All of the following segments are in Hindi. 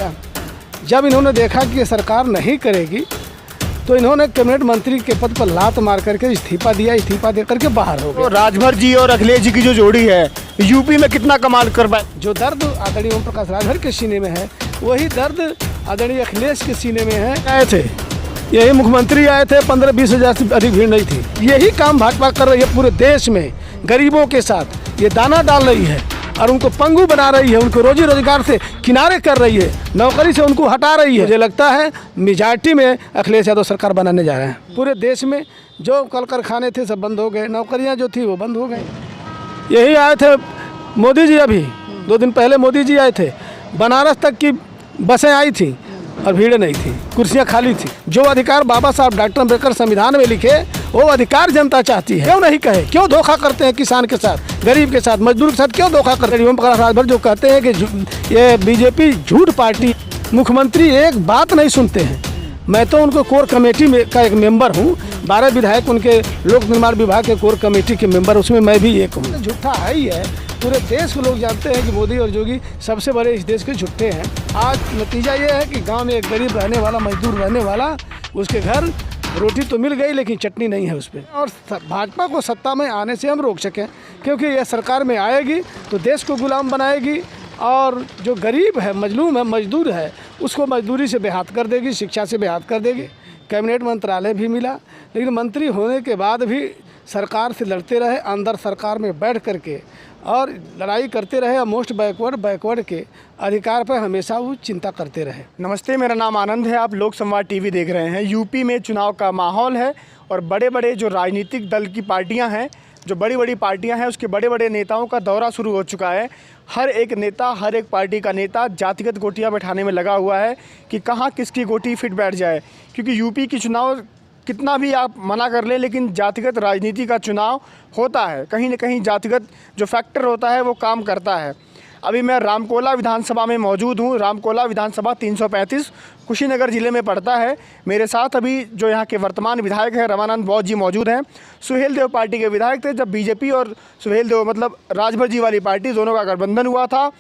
क्या? जब इन्होंने देखा कि ये सरकार नहीं करेगी तो इन्होंने कैबिनेट मंत्री के पद पर लात मार करके इस्तीफा दिया। इस्तीफा दे करके बाहर हो गए। तो राजभर जी और अखिलेश जी की जो जोड़ी है यूपी में कितना कमाल कर पाए? जो दर्द आदरणीय ओम प्रकाश राजभर के सीने में है वही दर्द आदरणीय अखिलेश के सीने में है। आए थे यही मुख्यमंत्री आए थे, 15-20 हज़ार से अधिक भीड़ नहीं थी। यही काम भाजपा कर रही है पूरे देश में, गरीबों के साथ ये दाना डाल रही है और उनको पंगु बना रही है, उनको रोजी रोजगार से किनारे कर रही है, नौकरी से उनको हटा रही है। मुझे लगता है मेजॉरिटी में अखिलेश यादव सरकार बनाने जा रहे हैं। पूरे देश में जो कल कारखाने थे सब बंद हो गए, नौकरियां जो थी वो बंद हो गई। यही आए थे मोदी जी, अभी 2 दिन पहले मोदी जी आए थे। बनारस तक की बसें आई थी और भीड़ नहीं थी, कुर्सियां खाली थी। जो अधिकार बाबा साहब डॉक्टर अम्बेडकर संविधान में लिखे वो अधिकार जनता चाहती है। क्यों नहीं कहे? क्यों धोखा करते हैं किसान के साथ, गरीब के साथ, मजदूर के साथ? क्यों धोखा करते हैं? ओम प्रकाश राजभर जो कहते हैं कि ये बीजेपी झूठ पार्टी, मुख्यमंत्री एक बात नहीं सुनते हैं। मैं तो उनको कोर कमेटी में का एक मेंबर हूँ, 12 विधायक उनके लोक निर्माण विभाग के कोर कमेटी के मेंबर, उसमें मैं भी एक हूँ। झूठा है ही है, पूरे देश के लोग जानते हैं कि मोदी और योगी सबसे बड़े इस देश के झूठे हैं। आज नतीजा ये है कि गांव में एक गरीब रहने वाला, मजदूर रहने वाला, उसके घर रोटी तो मिल गई लेकिन चटनी नहीं है उस पर। और भाजपा को सत्ता में आने से हम रोक सकें, क्योंकि यह सरकार में आएगी तो देश को गुलाम बनाएगी और जो गरीब है, मजलूम है, मजदूर है, उसको मजदूरी से बेहात कर देगी, शिक्षा से बेहात कर देगी। कैबिनेट मंत्रालय भी मिला, लेकिन मंत्री होने के बाद भी सरकार से लड़ते रहे, अंदर सरकार में बैठ करके और लड़ाई करते रहे और मोस्ट बैकवर्ड के अधिकार पर हमेशा वो चिंता करते रहे। नमस्ते, मेरा नाम आनंद है। आप लोक संवाद टीवी देख रहे हैं। यूपी में चुनाव का माहौल है और बड़े बड़े जो राजनीतिक दल की पार्टियां हैं, जो बड़ी बड़ी पार्टियां हैं, उसके बड़े बड़े नेताओं का दौरा शुरू हो चुका है। हर एक नेता, हर एक पार्टी का नेता जातिगत गोटियां बैठाने में लगा हुआ है कि कहाँ किसकी गोटी फिट बैठ जाए, क्योंकि यूपी की चुनाव कितना भी आप मना कर लें लेकिन जातिगत राजनीति का चुनाव होता है। कहीं न कहीं जातिगत जो फैक्टर होता है वो काम करता है। अभी मैं रामकोला विधानसभा में मौजूद हूँ। रामकोला विधानसभा 335 कुशीनगर ज़िले में पड़ता है। मेरे साथ अभी जो यहाँ के वर्तमान विधायक हैं रमानंद बौद्ध जी मौजूद हैं। सुहेल देव पार्टी के विधायक थे। जब बीजेपी और सुहेल देव मतलब राजभर जी वाली पार्टी, दोनों का गठबंधन हुआ था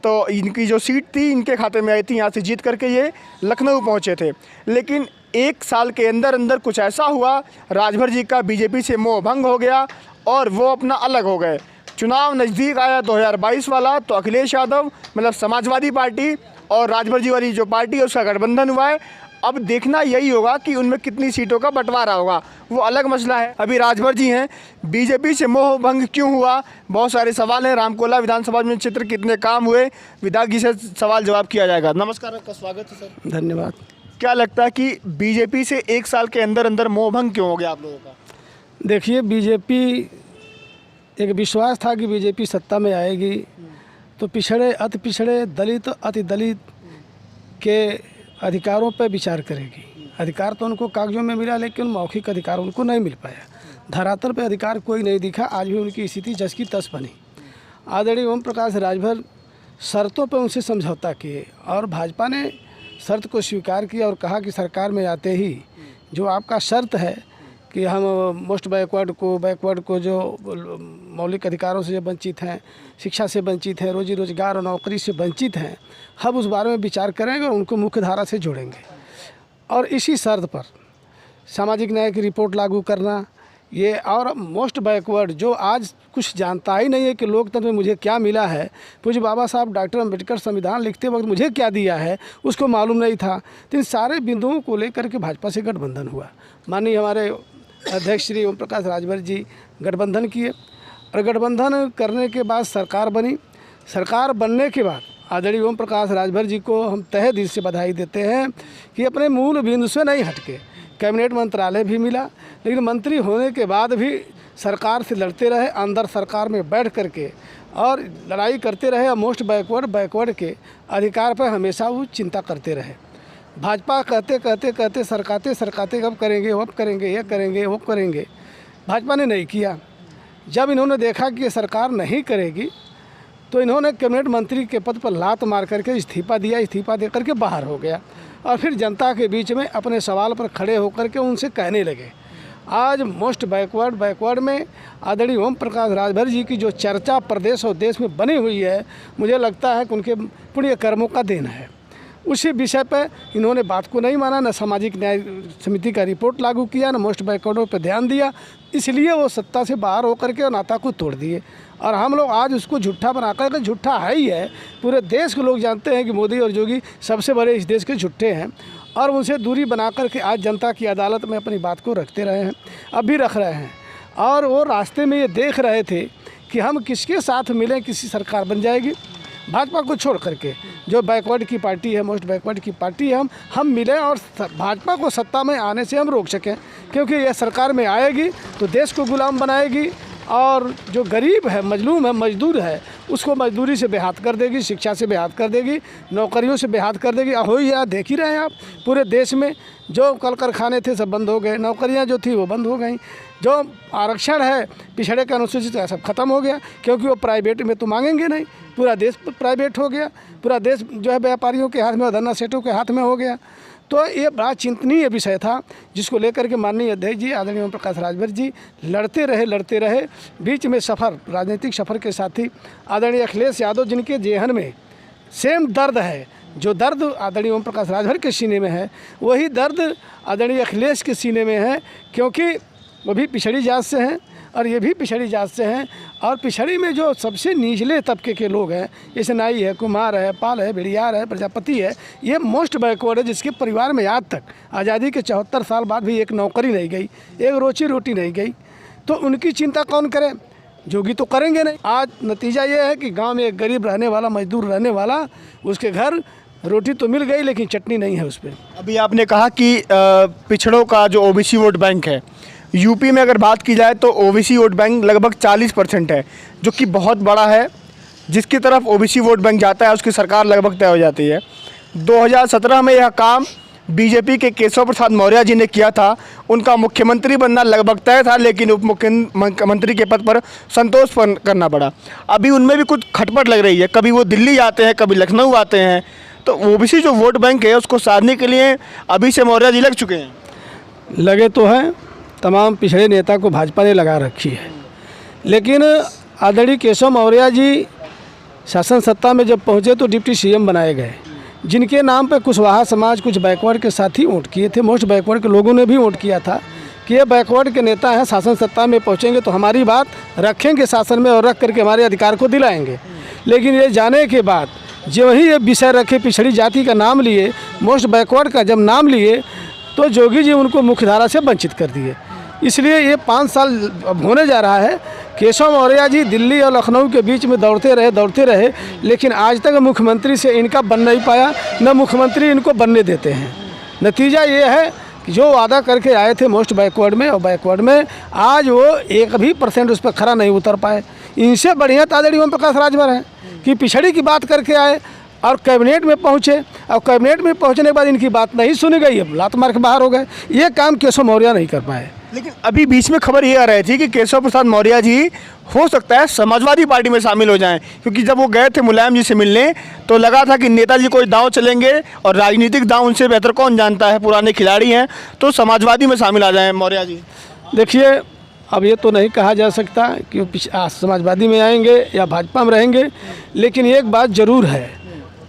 तो इनकी जो सीट थी इनके खाते में आई थी। यहाँ से जीत करके ये लखनऊ पहुँचे थे। लेकिन 1 साल के अंदर अंदर कुछ ऐसा हुआ, राजभर जी का बीजेपी से मोह भंग हो गया और वो अपना अलग हो गए। चुनाव नज़दीक आया 2022 वाला तो अखिलेश यादव मतलब समाजवादी पार्टी और राजभर जी वाली जो पार्टी है उसका गठबंधन हुआ है। अब देखना यही होगा कि उनमें कितनी सीटों का बंटवारा होगा, वो अलग मसला है। अभी राजभर जी हैं, बीजेपी से मोह भंग क्यों हुआ, बहुत सारे सवाल हैं। रामकोला विधानसभा में क्षेत्र कितने काम हुए, विधायक जी से सवाल जवाब किया जाएगा। नमस्कार, आपका स्वागत है सर। धन्यवाद। क्या लगता है कि बीजेपी से 1 साल के अंदर अंदर मोह भंग क्यों हो गया आप लोगों का? देखिए, बीजेपी एक विश्वास था कि बीजेपी सत्ता में आएगी तो पिछड़े, अति पिछड़े, दलित, अति दलित के अधिकारों पर विचार करेगी। अधिकार तो उनको कागजों में मिला लेकिन मौखिक अधिकार उनको नहीं मिल पाया। धरातल पे अधिकार कोई नहीं दिखा। आज भी उनकी स्थिति जस की तस बनी। आदरणीय ओम प्रकाश राजभर शर्तों पर उनसे समझौता किए और भाजपा ने शर्त को स्वीकार किया और कहा कि सरकार में आते ही जो आपका शर्त है कि हम मोस्ट बैकवर्ड को जो मौलिक अधिकारों से वंचित हैं, शिक्षा से वंचित हैं, रोजी रोजगार और नौकरी से वंचित हैं, हम उस बारे में विचार करेंगे और उनको मुख्य धारा से जोड़ेंगे। और इसी शर्त पर सामाजिक न्याय की रिपोर्ट लागू करना, ये और मोस्ट बैकवर्ड जो आज कुछ जानता ही नहीं है कि लोकतंत्र में मुझे क्या मिला है, पूज्य बाबा साहब डॉक्टर अम्बेडकर संविधान लिखते वक्त मुझे क्या दिया है उसको मालूम नहीं था। तो इन सारे बिंदुओं को लेकर के भाजपा से गठबंधन हुआ। माननीय हमारे अध्यक्ष श्री ओम प्रकाश राजभर जी गठबंधन किए और गठबंधन करने के बाद सरकार बनी। सरकार बनने के बाद आदरणीय ओम प्रकाश राजभर जी को हम तहे दिल से बधाई देते हैं कि अपने मूल बिंदु से नहीं हटके कैबिनेट मंत्रालय भी मिला, लेकिन मंत्री होने के बाद भी सरकार से लड़ते रहे, अंदर सरकार में बैठ करके और लड़ाई करते रहे और मोस्ट बैकवर्ड के अधिकार पर हमेशा वो चिंता करते रहे। भाजपा कहते सरकाते अब करेंगे, ये करेंगे, वो करेंगे। भाजपा ने नहीं किया। जब इन्होंने देखा कि ये सरकार नहीं करेगी तो इन्होंने कैबिनेट मंत्री के पद पर लात मार करके इस्तीफा दिया। इस्तीफा दे करके बाहर हो गया और फिर जनता के बीच में अपने सवाल पर खड़े होकर के उनसे कहने लगे। आज मोस्ट बैकवर्ड में आदरणीय ओम प्रकाश राजभर जी की जो चर्चा प्रदेश और देश में बनी हुई है, मुझे लगता है कि उनके पुण्य कर्मों का देन है। उसी विषय पर इन्होंने बात को नहीं माना, न सामाजिक न्याय समिति का रिपोर्ट लागू किया, न मोस्ट बैकवर्डों पर ध्यान दिया, इसलिए वो सत्ता से बाहर होकर के नाता को तोड़ दिए। और हम लोग आज उसको झूठा बना कर, झूठा है ही है, पूरे देश के लोग जानते हैं कि मोदी और योगी सबसे बड़े इस देश के झूठे हैं, और उनसे दूरी बना कर के आज जनता की अदालत में अपनी बात को रखते रहे हैं, अब भी रख रहे हैं। और वो रास्ते में ये देख रहे थे कि हम किसके साथ मिलें, किसी सरकार बन जाएगी, भाजपा को छोड़ करके जो बैकवर्ड की पार्टी है, मोस्ट बैकवर्ड की पार्टी है, हम मिलें और भाजपा को सत्ता में आने से हम रोक सकें, क्योंकि यह सरकार में आएगी तो देश को गुलाम बनाएगी, और जो गरीब है, मजलूम है, मजदूर है, उसको मजदूरी से बेहात कर देगी, शिक्षा से बेहात कर देगी, नौकरियों से बेहात कर देगी। हो ही यार, देख ही रहे हैं आप, पूरे देश में जो कल कारखाने थे सब बंद हो गए, नौकरियां जो थी वो बंद हो गई, जो आरक्षण है पिछड़े का अनुसूचित का सब खत्म हो गया, क्योंकि वो प्राइवेट में तो मांगेंगे नहीं, पूरा देश प्राइवेट हो गया, पूरा देश जो है व्यापारियों के हाथ में और धन्ना सेठों के हाथ में हो गया। तो ये बड़ा चिंतनीय विषय था, जिसको लेकर के माननीय अध्यक्ष जी आदरणीय ओम प्रकाश राजभर जी लड़ते रहे। बीच में सफ़र, राजनीतिक सफ़र के साथी आदरणीय अखिलेश यादव, जिनके जेहन में सेम दर्द है, जो दर्द आदरणीय ओम प्रकाश राजभर के सीने में है, वही दर्द आदरणीय अखिलेश के सीने में है, क्योंकि वो भी पिछड़ी जात से हैं और ये भी पिछड़ी जात से हैं। और पिछड़ी में जो सबसे निचले तबके के लोग हैं, जैसे नाई है, कुम्हार है, पाल है, भेड़ियार है, प्रजापति है, ये मोस्ट बैकवर्ड है, जिसके परिवार में आज तक आज़ादी के 74 साल बाद भी एक नौकरी नहीं गई, एक रोजी रोटी नहीं गई। तो उनकी चिंता कौन करे? जोगी तो करेंगे नहीं। आज नतीजा ये है कि गांव में एक गरीब रहने वाला, मजदूर रहने वाला, उसके घर रोटी तो मिल गई लेकिन चटनी नहीं है उस पर। अभी आपने कहा कि पिछड़ों का जो ओबीसी वोट बैंक है, यूपी में अगर बात की जाए तो ओबीसी वोट बैंक लगभग 40% है, जो कि बहुत बड़ा है। जिसकी तरफ ओबीसी वोट बैंक जाता है उसकी सरकार लगभग तय हो जाती है। 2017 में यह काम बीजेपी के केशव प्रसाद मौर्य जी ने किया था। उनका मुख्यमंत्री बनना लगभग तय था, लेकिन उप मुख्यमंत्री के पद पर संतोष करना पड़ा। अभी उनमें भी कुछ खटपट लग रही है, कभी वो दिल्ली आते हैं, कभी लखनऊ आते हैं। तो ओबीसी जो वोट बैंक है उसको साधने के लिए अभी से मौर्य जी लग चुके हैं। लगे तो हैं, तमाम पिछड़े नेता को भाजपा ने लगा रखी है, लेकिन आदरणीय केशव मौर्य जी शासन सत्ता में जब पहुंचे तो डिप्टी सीएम बनाए गए, जिनके नाम पे कुशवाहा समाज, कुछ बैकवर्ड के साथी वोट किए थे। मोस्ट बैकवर्ड के लोगों ने भी वोट किया था कि ये बैकवर्ड के नेता हैं, शासन सत्ता में पहुंचेंगे तो हमारी बात रखेंगे शासन में और रख करके हमारे अधिकार को दिलाएंगे। लेकिन ये जाने के बाद जो ही ये विषय रखे, पिछड़ी जाति का नाम लिए, मोस्ट बैकवर्ड का जब नाम लिए, तो जोगी जी उनको मुख्यधारा से वंचित कर दिए। इसलिए ये 5 साल अब होने जा रहा है। केशव मौर्य जी दिल्ली और लखनऊ के बीच में दौड़ते रहे, लेकिन आज तक मुख्यमंत्री से इनका बन नहीं पाया, न मुख्यमंत्री इनको बनने देते हैं। नतीजा ये है कि जो वादा करके आए थे मोस्ट बैकवर्ड में और बैकवर्ड में, आज वो 1% उस पर खरा नहीं उतर पाए। इनसे बढ़िया आदरणीय ओम प्रकाश राजभर हैं कि पिछड़ी की बात करके आए और कैबिनेट में पहुँचे, और कैबिनेट में पहुँचने के बाद इनकी बात नहीं सुनी गई, अब लात मार के बाहर हो गए। ये काम केशव मौर्य नहीं कर पाए। लेकिन अभी बीच में खबर ये आ रही थी कि केशव प्रसाद मौर्य जी हो सकता है समाजवादी पार्टी में शामिल हो जाएं, क्योंकि जब वो गए थे मुलायम जी से मिलने तो लगा था कि नेताजी कोई दांव चलेंगे, और राजनीतिक दांव उनसे बेहतर कौन जानता है, पुराने खिलाड़ी हैं, तो समाजवादी में शामिल आ जाएं मौर्य जी। देखिए, अब ये तो नहीं कहा जा सकता कि वो समाजवादी में आएंगे या भाजपा में रहेंगे, लेकिन एक बात ज़रूर है,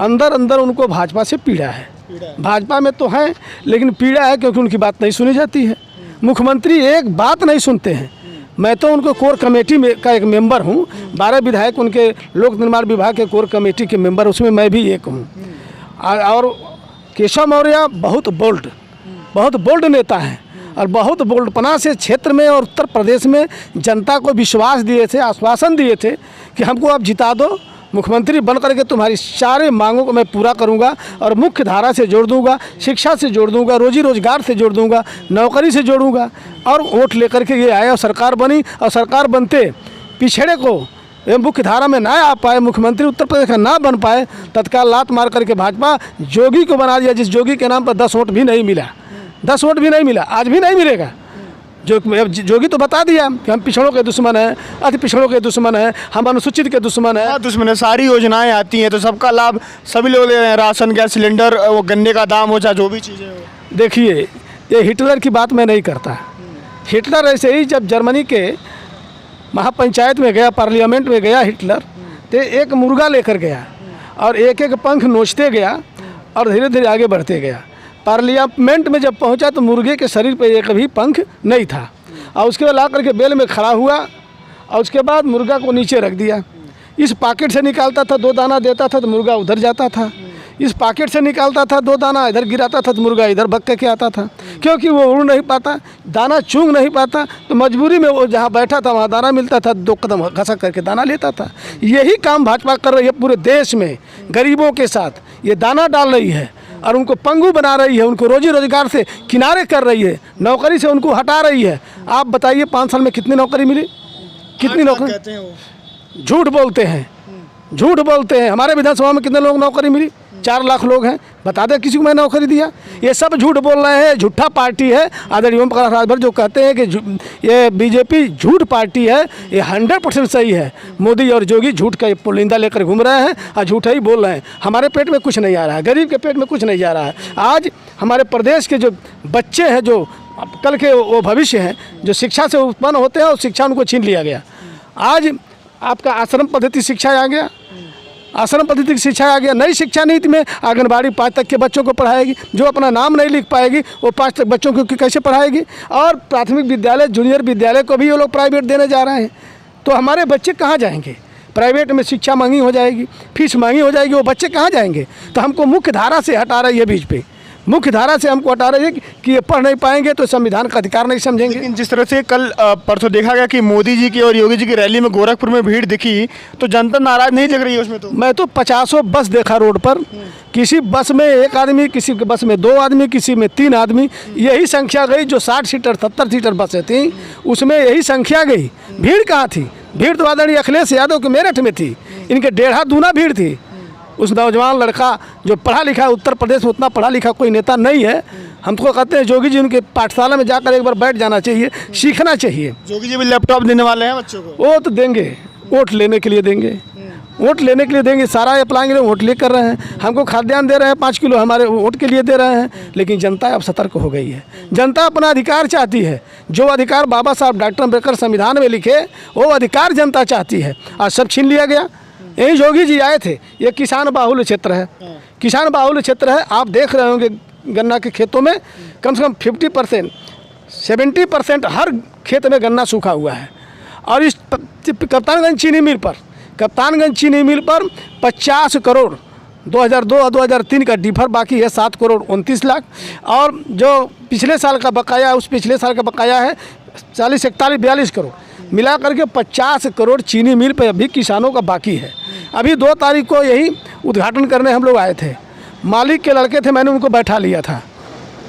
अंदर अंदर उनको भाजपा से पीड़ा है। भाजपा में तो हैं, लेकिन पीड़ा है क्योंकि उनकी बात नहीं सुनी जाती है। मुख्यमंत्री एक बात नहीं सुनते हैं। मैं तो उनको कोर कमेटी में का एक मेंबर हूँ, 12 विधायक उनके लोक निर्माण विभाग के कोर कमेटी के मेंबर, उसमें मैं भी एक हूँ। और केशव मौर्य बहुत बोल्ड नेता हैं, और बहुत बोल्डपना से क्षेत्र में और उत्तर प्रदेश में जनता को विश्वास दिए थे, आश्वासन दिए थे कि हमको आप जिता दो, मुख्यमंत्री बन करके तुम्हारी सारे मांगों को मैं पूरा करूंगा और मुख्य धारा से जोड़ दूंगा, शिक्षा से जोड़ दूंगा, रोजी रोजगार से जोड़ दूंगा, नौकरी से जोड़ूंगा। और वोट लेकर के ये आए और सरकार बनी, और सरकार बनते पिछड़े को मुख्य धारा में ना आ पाए, मुख्यमंत्री उत्तर प्रदेश का ना बन पाए, तत्काल लात मार करके भाजपा जोगी को बना दिया, जिस जोगी के नाम पर 10 वोट भी नहीं मिला, 10 वोट भी नहीं मिला, आज भी नहीं मिलेगा। जोगी तो बता दिया कि हम पिछड़ों के दुश्मन हैं, अति पिछड़ों के दुश्मन हैं, हम अनुसूचित के दुश्मन हैं। दुश्मन है, सारी योजनाएं आती हैं तो सबका लाभ सभी लोग ले रहे हैं, राशन, गैस सिलेंडर, वो गन्ने का दाम हो चाहे जो भी चीज़ें हो। देखिए, ये हिटलर की बात मैं नहीं करता। हिटलर ऐसे ही जब जर्मनी के महापंचायत में गया, पार्लियामेंट में गया हिटलर, तो एक मुर्गा लेकर गया और एक एक पंख नोचते गया और धीरे धीरे आगे बढ़ते गया। पार्लियामेंट में जब पहुंचा तो मुर्गे के शरीर पे एक भी पंख नहीं था, और उसके बाद ला करके बेल में खड़ा हुआ और उसके बाद मुर्गा को नीचे रख दिया। इस पॉकेट से निकालता था 2 दाना देता था तो मुर्गा उधर जाता था, इस पॉकेट से निकालता था 2 दाना इधर गिराता था तो मुर्गा इधर भग के आता था, क्योंकि वो उड़ नहीं पाता, दाना चूंग नहीं पाता, तो मजबूरी में वो जहाँ बैठा था वहाँ दाना मिलता था, 2 कदम घसक करके दाना लेता था। यही काम भाजपा कर रही है पूरे देश में, गरीबों के साथ ये दाना डाल रही है और उनको पंगु बना रही है, उनको रोजी रोजगार से किनारे कर रही है, नौकरी से उनको हटा रही है। आप बताइए 5 साल में कितनी नौकरी मिली, कितनी नौकरी? कहते हैं वो झूठ बोलते हैं, झूठ बोलते हैं। हमारे विधानसभा में कितने लोग नौकरी मिली? 4 लाख लोग हैं, बता दे किसी को मैं नौकरी दिया? ये सब झूठ बोल रहे हैं, झूठा पार्टी है। आदरणीय ओम प्रकाश राजभर जो कहते हैं कि ये बीजेपी झूठ पार्टी है, ये 100% सही है। मोदी और योगी झूठ का पुलिंदा लेकर घूम रहे हैं और झूठा ही बोल रहे हैं। हमारे पेट में कुछ नहीं आ रहा है, गरीब के पेट में कुछ नहीं जा रहा है। आज हमारे प्रदेश के जो बच्चे हैं, जो कल के वो भविष्य हैं, जो शिक्षा से उत्पन्न होते हैं और शिक्षा उनको छीन लिया गया। आज आपका आश्रम पद्धति शिक्षा आ गया, आश्रम पद्धति की शिक्षा आ गया। नई शिक्षा नीति में आंगनबाड़ी 5 तक के बच्चों को पढ़ाएगी, जो अपना नाम नहीं लिख पाएगी वो 5 तक बच्चों को कैसे पढ़ाएगी? और प्राथमिक विद्यालय, जूनियर विद्यालय को भी ये लोग प्राइवेट देने जा रहे हैं, तो हमारे बच्चे कहाँ जाएंगे? प्राइवेट में शिक्षा महंगी हो जाएगी, फीस महंगी हो जाएगी, वो बच्चे कहाँ जाएंगे? तो हमको मुख्य धारा से हटा रही है, बीच पे मुख्य धारा से हमको हटा रही है कि ये पढ़ नहीं पाएंगे तो संविधान का अधिकार नहीं समझेंगे। लेकिन जिस तरह से कल परसों देखा गया कि मोदी जी की और योगी जी की रैली में गोरखपुर में भीड़ दिखी, तो जनता नाराज नहीं लग रही है उसमें? तो मैं तो 50 बस देखा रोड पर, किसी बस में 1 आदमी, किसी बस में 2 आदमी, किसी में 3 आदमी, यही संख्या गई। जो 60 सीटर 70 सीटर बसें थी उसमें यही संख्या गई। भीड़ कहाँ थी? भीड़ तो आदरणीय अखिलेश यादव के मेरठ में थी, इनके 1.5 दूना भीड़ थी। उस नौजवान लड़का जो पढ़ा लिखा, उत्तर प्रदेश में उतना पढ़ा लिखा कोई नेता नहीं है। हम तो कहते हैं योगी जी उनके पाठशाला में जाकर एक बार बैठ जाना चाहिए, सीखना चाहिए। योगी जी भी लैपटॉप देने वाले हैं बच्चों को? वो तो देंगे, वोट लेने के लिए देंगे, वोट लेने के लिए देंगे। सारा अप्लाई वोट ले कर रहे हैं, हमको खाद्यान्न दे रहे हैं 5 किलो, हमारे वोट के लिए दे रहे हैं। लेकिन जनता अब सतर्क हो गई है, जनता अपना अधिकार चाहती है। जो अधिकार बाबा साहब डॉक्टर अम्बेडकर संविधान में लिखे, वो अधिकार जनता चाहती है, आज सब छीन लिया गया। यही योगी जी आए थे, ये किसान बाहुल्य क्षेत्र है, किसान बाहुल्य क्षेत्र है। आप देख रहे होंगे गन्ना के खेतों में कम से कम 50% 70% हर खेत में गन्ना सूखा हुआ है। और इस कप्तानगंज चीनी मिल पर, कप्तानगंज चीनी मिल पर 50 करोड़ 2002 और 2003 का डिफर बाकी है, 7 करोड़ 29 लाख। और जो पिछले साल का बकाया है, उस पिछले साल का बकाया है 40, 41, 42 करोड़, मिला करके 50 करोड़ चीनी मिल पे अभी किसानों का बाकी है। अभी 2 तारीख को यही उद्घाटन करने हम लोग आए थे, मालिक के लड़के थे, मैंने उनको बैठा लिया था,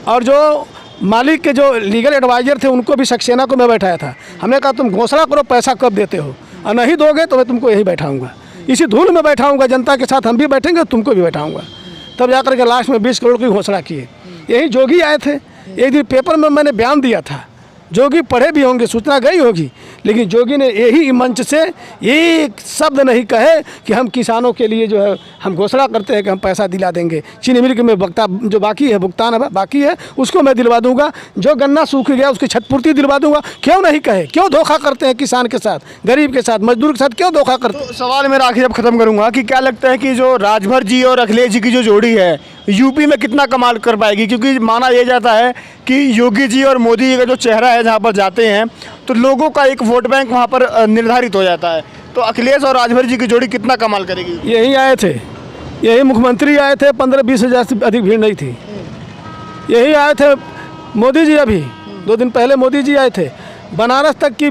और जो मालिक के जो लीगल एडवाइज़र थे उनको भी सक्सेना को मैं बैठाया था। हमने कहा तुम घोषणा करो पैसा कब देते हो, और नहीं दोगे तो मैं तुमको यही बैठाऊँगा, इसी धूल में बैठाऊँगा, जनता के साथ हम भी बैठेंगे, तुमको भी बैठाऊँगा। तब जाकर के लास्ट में 20 करोड़ की घोषणा किए। यही जोगी आए थे, एक दिन पेपर में मैंने बयान दिया था, जोगी पढ़े भी होंगे, सूचना गई होगी, लेकिन जोगी ने यही मंच से एक शब्द नहीं कहे कि हम किसानों के लिए जो है हम घोषणा करते हैं कि हम पैसा दिला देंगे, चीनी मिल के में जो बाकी है भुगतान बाकी है उसको मैं दिलवा दूंगा, जो गन्ना सूख गया उसकी क्षतिपूर्ति दिलवा दूंगा। क्यों नहीं कहे? क्यों धोखा करते हैं किसान के साथ, गरीब के साथ, मजदूर के साथ क्यों धोखा करते हैं? तो सवाल मेरा आखिर अब खत्म करूंगा कि क्या लगता है कि जो राजभर जी और अखिलेश जी की जो जोड़ी है यूपी में कितना कमाल कर पाएगी? क्योंकि माना यह जाता है कि योगी जी और मोदी जी का जो चेहरा है जहाँ पर जाते हैं तो लोगों का एक वोट बैंक वहाँ पर निर्धारित हो जाता है, तो अखिलेश और राजभर जी की जोड़ी कितना कमाल करेगी? यही आए थे, यही मुख्यमंत्री आए थे, 15-20 हज़ार से अधिक भीड़ नहीं थी। यही आए थे मोदी जी, अभी 2 दिन पहले मोदी जी आए थे, बनारस तक की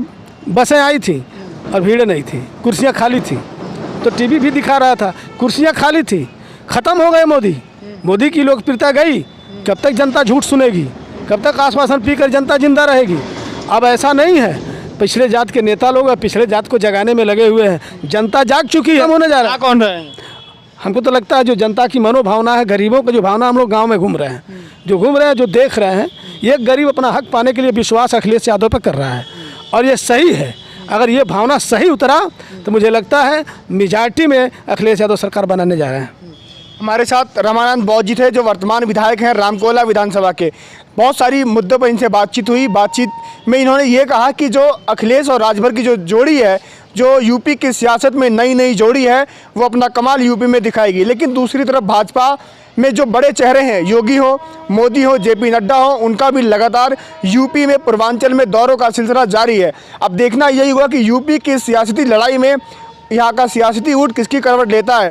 बसें आई थी और भीड़ नहीं थी, कुर्सियाँ खाली थी। तो टीवी भी दिखा रहा था, कुर्सियाँ खाली थी। ख़त्म हो गए मोदी, मोदी की लोकप्रियता गई। कब तक जनता झूठ सुनेगी? कब तक आश्वासन पीकर जनता जिंदा रहेगी? अब ऐसा नहीं है, पिछले जात के नेता लोग पिछले जात को जगाने में लगे हुए हैं। जनता जाग चुकी है, होने जा रहा है। कौन रहे हैं? हमको तो लगता है जो जनता की मनोभावना है, गरीबों की जो भावना, हम लोग गांव में घूम रहे हैं, जो घूम रहे हैं, जो देख रहे हैं, ये गरीब अपना हक पाने के लिए विश्वास अखिलेश यादव पर कर रहा है, और ये सही है। अगर ये भावना सही उतरा तो मुझे लगता है मेजॉरिटी में अखिलेश यादव सरकार बनाने जा रहे हैं। हमारे साथ रमानंद बौद्ध जी थे, जो वर्तमान विधायक हैं रामकोला विधानसभा के। बहुत सारी मुद्दों पर इनसे बातचीत हुई। बातचीत में इन्होंने ये कहा कि जो अखिलेश और राजभर की जो जोड़ी है, जो यूपी की सियासत में नई जोड़ी है, वो अपना कमाल यूपी में दिखाएगी। लेकिन दूसरी तरफ भाजपा में जो बड़े चेहरे हैं, योगी हो, मोदी हो, जेपी नड्डा हो, उनका भी लगातार यूपी में पूर्वांचल में दौरों का सिलसिला जारी है। अब देखना यही होगा कि यूपी की सियासती लड़ाई में यहाँ का सियासती ऊँट किसकी करवट लेता है।